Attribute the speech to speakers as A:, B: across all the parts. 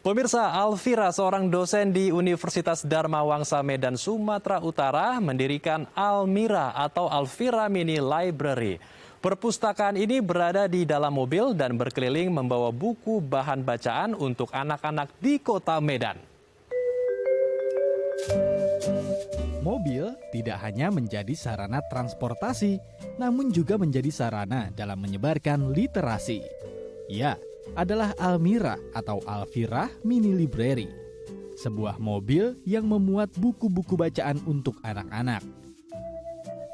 A: Pemirsa, Alfira, seorang dosen di Universitas Dharma Wangsa Medan, Sumatera Utara, mendirikan Almira atau Alfira Mini Library. Perpustakaan ini berada di dalam mobil dan berkeliling membawa buku bahan bacaan untuk anak-anak di kota Medan.
B: Mobil tidak hanya menjadi sarana transportasi, namun juga menjadi sarana dalam menyebarkan literasi. Ya, adalah Almira atau Alfira Mini Library, sebuah mobil yang memuat buku-buku bacaan untuk anak-anak.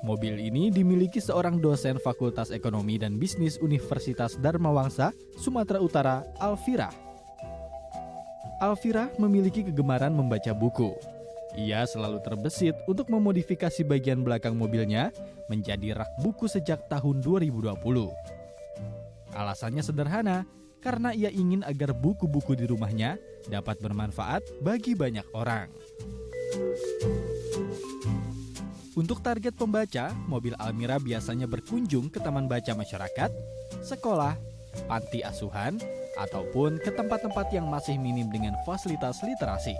B: Mobil ini dimiliki seorang dosen Fakultas Ekonomi dan Bisnis Universitas Dharma Wangsa, Sumatera Utara, Alfira. Alfira memiliki kegemaran membaca buku. Ia selalu terbesit untuk memodifikasi bagian belakang mobilnya menjadi rak buku sejak tahun 2020. Alasannya sederhana, karena ia ingin agar buku-buku di rumahnya dapat bermanfaat bagi banyak orang. Untuk target pembaca, mobil Almira biasanya berkunjung ke taman baca masyarakat, sekolah, panti asuhan, ataupun ke tempat-tempat yang masih minim dengan fasilitas literasi.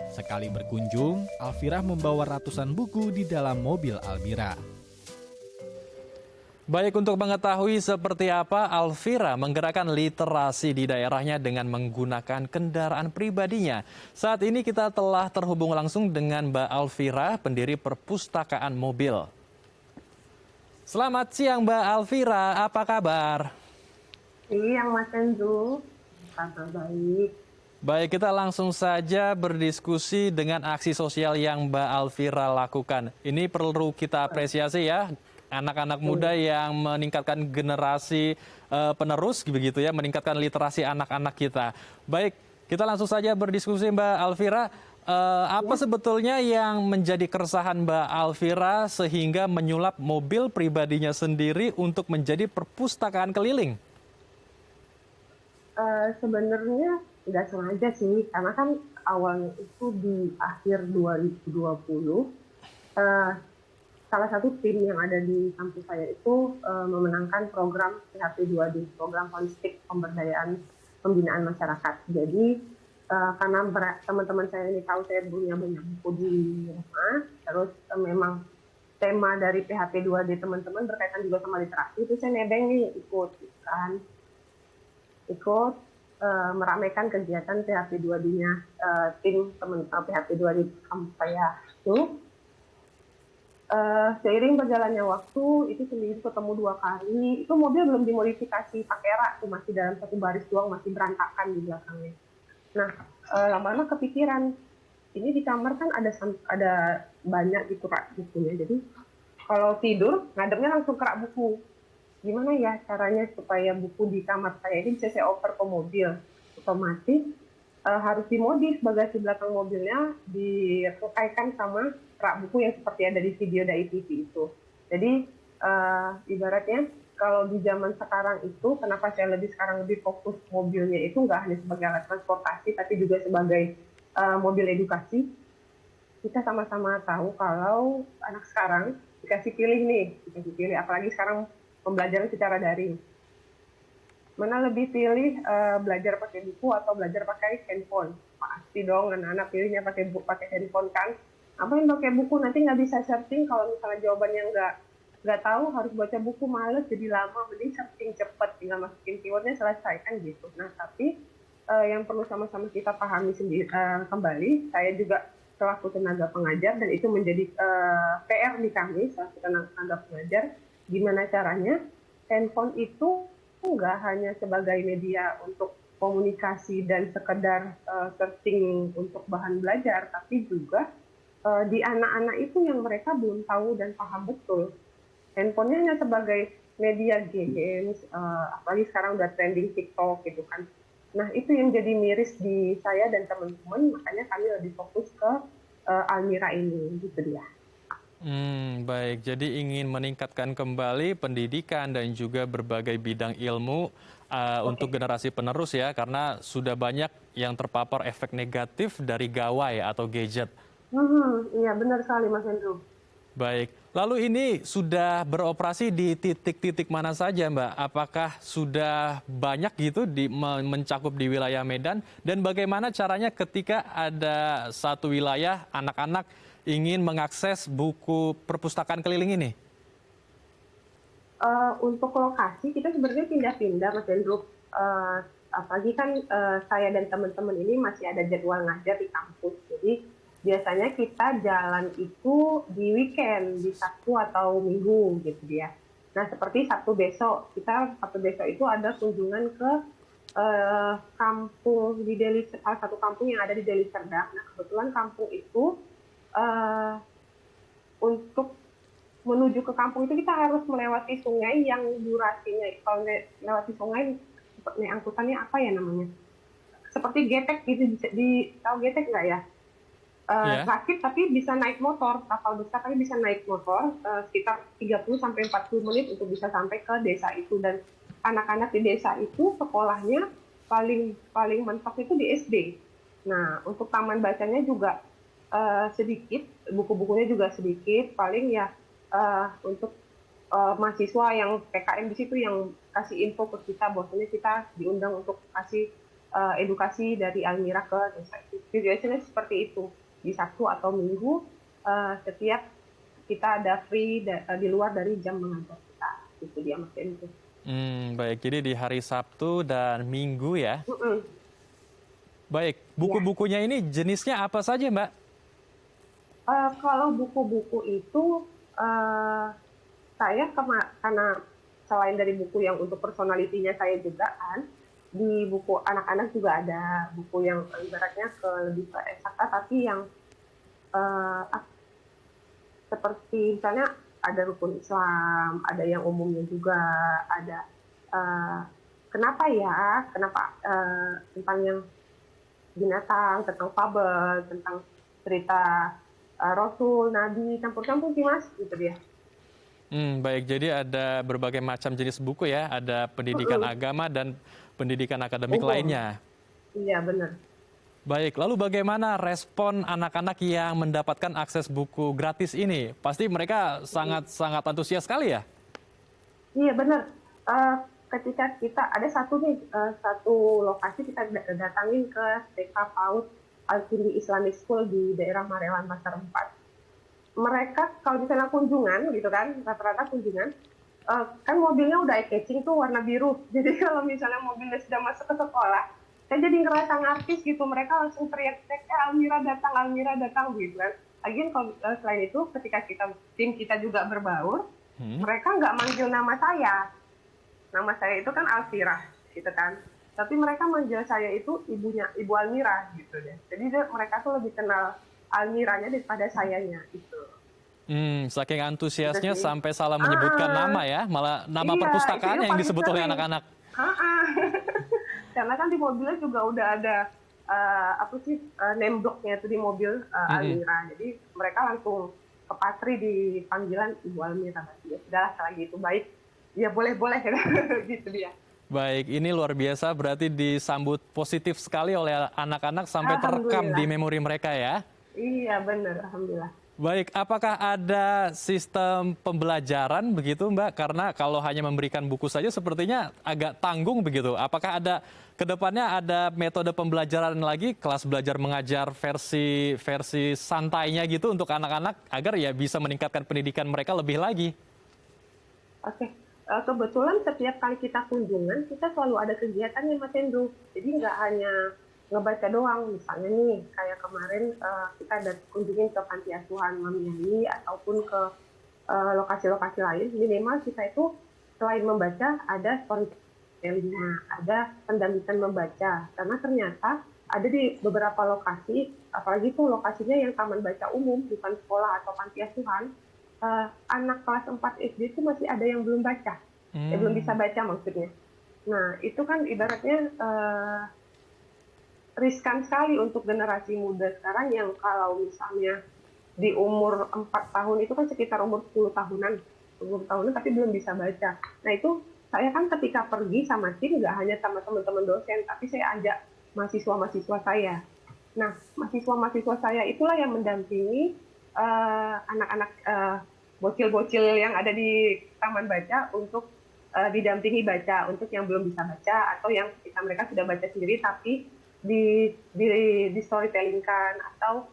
B: Sekali berkunjung, Alfira membawa ratusan buku di dalam mobil Almira.
A: Baik, untuk mengetahui seperti apa Alfira menggerakkan literasi di daerahnya dengan menggunakan kendaraan pribadinya. Saat ini kita telah terhubung langsung dengan Mbak Alfira, pendiri perpustakaan mobil. Selamat siang Mbak Alfira, apa kabar?
C: Siang Mas Enzo, kabar baik.
A: Baik, kita langsung saja berdiskusi dengan aksi sosial yang Mbak Alfira lakukan. Ini perlu kita apresiasi ya. Anak-anak muda yang meningkatkan generasi penerus begitu ya, meningkatkan literasi anak-anak kita. Baik, kita langsung saja berdiskusi Mbak Alfira. Apa sebetulnya yang menjadi keresahan Mbak Alfira sehingga menyulap mobil pribadinya sendiri untuk menjadi perpustakaan keliling?
C: Sebenarnya nggak sengaja sih, karena kan awalnya itu di akhir 2020. Salah satu tim yang ada di kampus saya itu memenangkan program PHP2D, program holistik pemberdayaan pembinaan masyarakat. Jadi karena teman-teman saya ini tahu saya punya banyak buku di rumah, terus memang tema dari PHP2D teman-teman berkaitan juga sama literasi, itu saya nebeng nih ikut meramaikan kegiatan PHP2D-nya tim teman-teman PHP2D kampus saya itu. Seiring berjalannya waktu, itu seminggu ketemu 2 kali, itu mobil belum dimodifikasi pakai rak, tuh masih dalam satu baris doang, masih berantakan di belakangnya. Nah, lama-lama kepikiran, ini di kamar kan ada banyak gitu rak bukunya, jadi kalau tidur ngadepnya langsung ke rak buku. Gimana ya caranya supaya buku di kamar saya ini bisa saya oper ke mobil? Otomatis harus dimodif bagasi belakang mobilnya, direkaikan sama rak buku yang seperti ada di video dari TV itu. Jadi ibaratnya kalau di zaman sekarang itu, kenapa saya sekarang lebih fokus mobilnya itu nggak hanya sebagai alat transportasi, tapi juga sebagai mobil edukasi. Kita sama-sama tahu kalau anak sekarang dikasih pilih, apalagi sekarang pembelajaran secara daring. Mana lebih pilih belajar pakai buku atau belajar pakai handphone? Pasti dong anak-anak pilihnya pakai handphone kan. Apa yang pakai buku nanti nggak bisa searching, kalau misalnya jawabannya nggak tahu, harus baca buku males jadi lama, mending searching cepet, tinggal masukin keywordnya selesai kan gitu. Nah tapi yang perlu sama-sama kita pahami sendiri kembali, saya juga selaku tenaga pengajar dan itu menjadi PR di kami selaku tenaga pengajar, gimana caranya handphone itu nggak hanya sebagai media untuk komunikasi dan sekedar searching untuk bahan belajar, tapi juga di anak-anak itu yang mereka belum tahu dan paham betul. Handphonenya hanya sebagai media games, apalagi sekarang udah trending TikTok gitu kan. Nah itu yang jadi miris di saya dan teman-teman, makanya kami lebih fokus ke Almira ini, gitu dia.
A: Baik, jadi ingin meningkatkan kembali pendidikan dan juga berbagai bidang ilmu untuk generasi penerus ya, karena sudah banyak yang terpapar efek negatif dari gawai atau gadget.
C: Iya benar sekali Mas Hendro.
A: Baik, Lalu ini sudah beroperasi di titik-titik mana saja, Mbak? Apakah sudah banyak gitu mencakup di wilayah Medan? Dan bagaimana caranya ketika ada satu wilayah anak-anak ingin mengakses buku perpustakaan keliling ini?
C: Untuk lokasi kita sebenarnya pindah-pindah, Mas Hendro. Apalagi kan saya dan teman-teman ini masih ada jadwal ngajar di kampus. Jadi biasanya kita jalan itu di weekend, di Sabtu atau Minggu gitu dia. Nah seperti Sabtu besok itu ada kunjungan ke kampung di Deli, salah satu kampung yang ada di Deli Serdang. Nah kebetulan kampung itu untuk menuju ke kampung itu kita harus melewati sungai yang durasinya, kalau melewati sungai angkutannya apa ya namanya? Seperti getek gitu, tahu getek nggak ya? Rakit tapi bisa naik motor, kapal besar tapi bisa naik motor sekitar 30 sampai 40 menit untuk bisa sampai ke desa itu. Dan anak-anak di desa itu sekolahnya paling mentok itu di SD. Nah, untuk taman bacanya juga sedikit, buku-bukunya juga sedikit, paling ya untuk mahasiswa yang PKM di situ yang kasih info ke kita, bahwasanya kita diundang untuk kasih edukasi dari Almira ke desa itu. Biasanya seperti itu. Di Sabtu atau Minggu setiap kita ada free di luar dari jam mengajar kita. Itu dia Mas Hendro.
A: Baik, jadi di hari Sabtu dan Minggu ya. Baik, buku-bukunya ini jenisnya apa saja, Mbak?
C: Kalau buku-buku itu saya karena selain dari buku yang untuk personalitinya saya juga kan, di buku anak-anak juga ada buku yang ibaratnya lebih ke eksakta, tapi yang seperti misalnya ada rukun Islam, ada yang umumnya juga, ada kenapa tentang yang binatang, tentang fabel, tentang cerita Rasul, Nabi, campur-campur sih Mas, gitu dia.
A: Baik, jadi ada berbagai macam jenis buku ya, ada pendidikan agama dan pendidikan akademik lainnya.
C: Iya, benar.
A: Baik, lalu bagaimana respon anak-anak yang mendapatkan akses buku gratis ini? Pasti mereka sangat antusias sekali ya?
C: Iya, benar. Ketika kita ada satu lokasi kita datangin ke TK PAUD Al-Kindi Islamic School di daerah Marelan Pasar 4. Mereka kalau misalnya kunjungan gitu kan, rata-rata kunjungan, kan mobilnya udah eye-catching tuh warna biru. Jadi kalau misalnya mobilnya sudah masuk ke sekolah, saya jadi ngerasa ngartis gitu. Mereka langsung teriak-teriak, Almira datang gitu kan. Lagian kalau selain itu ketika tim kita juga berbaur, mereka nggak manggil nama saya. Nama saya itu kan Alfira gitu kan. Tapi mereka manggil saya itu Ibu Almira gitu deh. Jadi mereka tuh lebih kenal Almiranya daripada sayanya itu.
A: Saking antusiasnya sampai salah menyebutkan nama ya, malah nama perpustakaan yang disebut oleh anak-anak.
C: Karena kan di mobilnya juga udah ada name blocknya itu di mobil Almira. Jadi mereka langsung kepatri di panggilan Ibu Almira. Ya sudahlah kalau gitu baik. Ya boleh gitu dia.
A: Baik, ini luar biasa berarti disambut positif sekali oleh anak-anak sampai terekam di memori mereka ya.
C: Iya benar, alhamdulillah.
A: Baik, apakah ada sistem pembelajaran begitu Mbak? Karena kalau hanya memberikan buku saja sepertinya agak tanggung begitu. Apakah ada kedepannya ada metode pembelajaran lagi, kelas belajar mengajar versi santainya gitu untuk anak-anak agar ya bisa meningkatkan pendidikan mereka lebih lagi?
C: Oke, kebetulan setiap kali kita kunjungan kita selalu ada kegiatannya Mas Hendro. Jadi nggak hanya ngebaca doang, misalnya nih kayak kemarin kita ada kunjungin ke panti asuhan Mamiani ataupun ke lokasi-lokasi lain. Minimal kita itu selain membaca ada storytelling-nya, ada pendampingan membaca, karena ternyata ada di beberapa lokasi, apalagi tuh lokasinya yang taman baca umum bukan sekolah atau panti asuhan, anak kelas 4 SD itu masih ada yang belum baca, belum bisa baca maksudnya. Nah itu kan ibaratnya riskan sekali untuk generasi muda sekarang yang kalau misalnya di umur 4 tahun itu kan sekitar umur 10 tahunan tapi belum bisa baca. Nah itu saya kan ketika pergi sama tim nggak hanya sama teman-teman dosen, tapi saya ajak mahasiswa-mahasiswa saya. Nah mahasiswa-mahasiswa saya itulah yang mendampingi anak-anak bocil-bocil yang ada di taman baca untuk didampingi baca untuk yang belum bisa baca atau yang ketika mereka sudah baca sendiri tapi di storytellingkan atau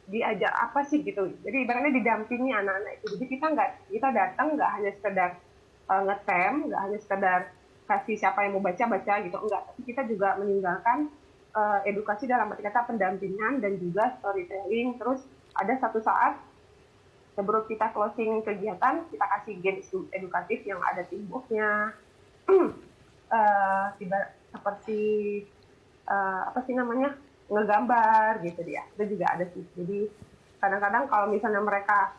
C: diajak apa sih gitu. Jadi ibaratnya didampingi anak-anak itu. Jadi kita datang nggak hanya sekedar ngetem, nggak hanya sekedar kasih siapa yang mau baca gitu, enggak. Tapi kita juga meninggalkan edukasi dalam arti kata pendampingan dan juga storytelling. Terus ada satu saat sebelum kita closing kegiatan, kita kasih games edukatif yang ada teamwork-nya, seperti apa sih namanya, ngegambar gitu dia. Itu juga ada sih. Jadi kadang-kadang kalau misalnya mereka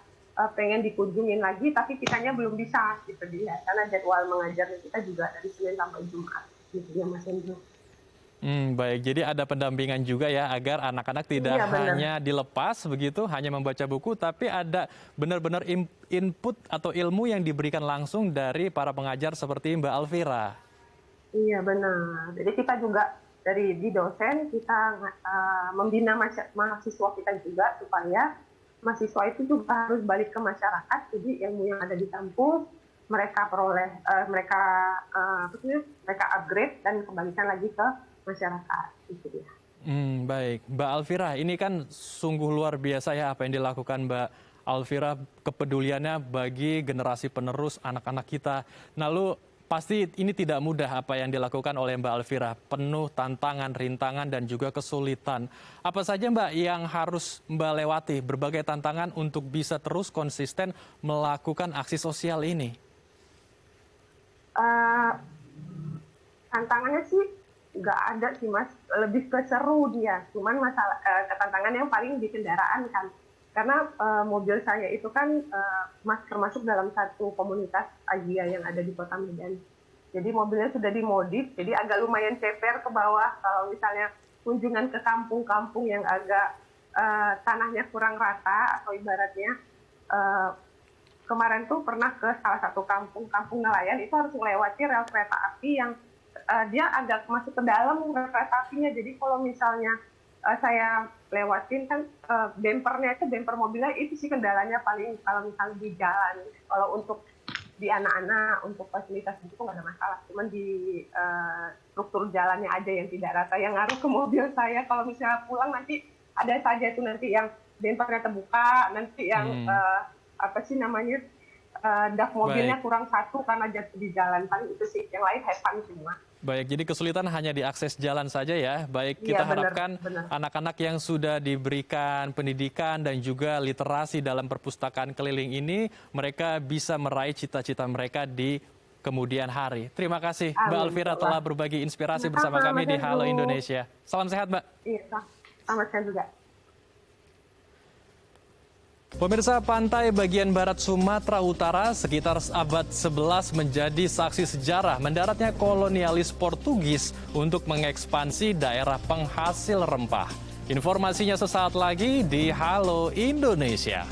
C: pengen dikunjungin lagi, tapi kitanya belum bisa gitu dia, karena jadwal mengajarnya kita juga dari Senin sampai Jumat gitu ya Mas Hendro.
A: Baik, jadi ada pendampingan juga ya agar anak-anak tidak hanya dilepas begitu, hanya membaca buku, tapi ada benar-benar input atau ilmu yang diberikan langsung dari para pengajar seperti Mbak Alvira.
C: Iya benar. Jadi kita juga di dosen kita membina mahasiswa kita juga supaya mahasiswa itu juga harus balik ke masyarakat. Jadi ilmu yang ada di kampus mereka peroleh, mereka upgrade dan kembalikan lagi ke masyarakat. Itu dia.
A: Baik, Mbak Alvira, ini kan sungguh luar biasa ya apa yang dilakukan Mbak Alvira, kepeduliannya bagi generasi penerus anak-anak kita. Lalu pasti ini tidak mudah apa yang dilakukan oleh Mbak Alvira, penuh tantangan, rintangan, dan juga kesulitan. Apa saja Mbak yang harus Mbak lewati, berbagai tantangan untuk bisa terus konsisten melakukan aksi sosial ini?
C: Tantangannya sih nggak ada sih Mas, lebih ke seru dia. Cuman masalah tantangan yang paling di kendaraan kan. Karena mobil saya itu kan termasuk dalam satu komunitas Agia yang ada di Kota Medan. Jadi mobilnya sudah dimodif, jadi agak lumayan ceper ke bawah kalau misalnya kunjungan ke kampung-kampung yang agak tanahnya kurang rata atau ibaratnya kemarin tuh pernah ke salah satu kampung nelayan, itu harus melewati rel kereta api yang dia agak masuk ke dalam rel kereta apinya. Jadi kalau misalnya saya lewatin kan bempernya itu, bemper mobilnya itu sih kendalanya paling kalau misalnya di jalan. Kalau untuk di anak-anak, untuk fasilitas itu nggak ada masalah. Cuman di struktur jalannya aja yang tidak rata, yang ngaruh ke mobil saya. Kalau misalnya pulang nanti ada saja itu nanti yang bempernya terbuka, nanti yang apa sih namanya, dak mobilnya kurang satu karena jatuh di jalan. Paling itu sih, yang lain have fun semua.
A: Baik, jadi kesulitan hanya di akses jalan saja ya. Baik, kita harapkan anak-anak yang sudah diberikan pendidikan dan juga literasi dalam perpustakaan keliling ini, mereka bisa meraih cita-cita mereka di kemudian hari. Terima kasih Mbak Alvira telah berbagi inspirasi bersama kami di Halo Indonesia. Salam sehat Mbak.
C: Iya, selamat sehat juga.
A: Pemirsa, pantai bagian barat Sumatera Utara sekitar abad 11 menjadi saksi sejarah mendaratnya kolonialis Portugis untuk mengekspansi daerah penghasil rempah. Informasinya sesaat lagi di Halo Indonesia.